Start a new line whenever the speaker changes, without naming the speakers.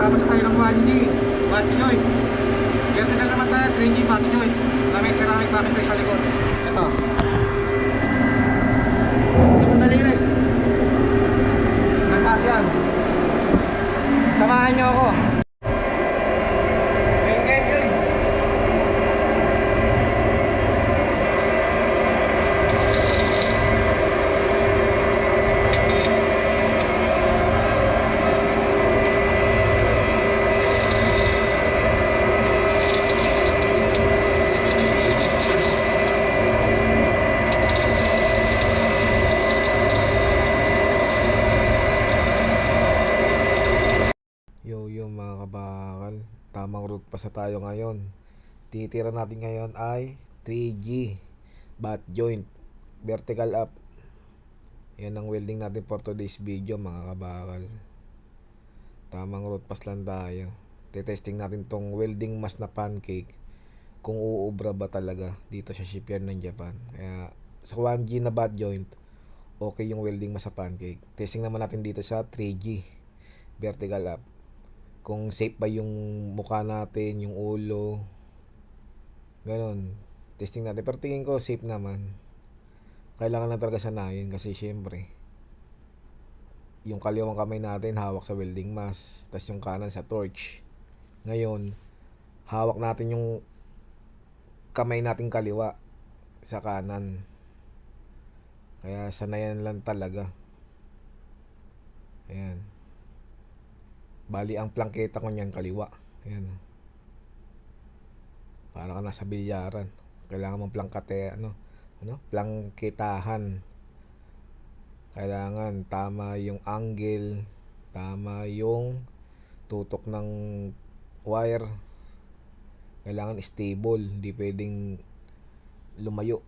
Tapos tayo ng 1G butt joint. Vertical naman tayo, 3G butt joint na may ceramic backing tayo sa likod. Ito. Sandali rin. Nagpas yan. Samahan nyo ako. Game.
Yo mga kabakal, tamang route pa sa tayo ngayon. Titira natin ngayon ay 3G butt joint, vertical up. Yan ang welding natin for today's video mga kabakal. Tamang route pas lang tayo. Tetesting natin tong welding mask na pancake kung uubra ba talaga dito sa shipyard ng Japan. Kaya sa 1G na butt joint, okay yung welding mask sa pancake. Testing naman natin dito sa 3G vertical up kung safe ba yung mukha natin, yung ulo, ganon. Testing natin, pero tingin ko safe naman. Kailangan lang talaga sanayin kasi syempre yung kaliwang kamay natin hawak sa welding mask, tas yung kanan sa torch. Ngayon hawak natin yung kamay natin kaliwa sa kanan, kaya sanayan lang talaga. Ayan. Bali ang plangketa ko niyan kaliwa. Ayan. Para ka nasa bilyaran. Kailangan mong plangketahan. Kailangan tama yung angle, tama yung tutok ng wire. Kailangan stable, hindi pwedeng lumayo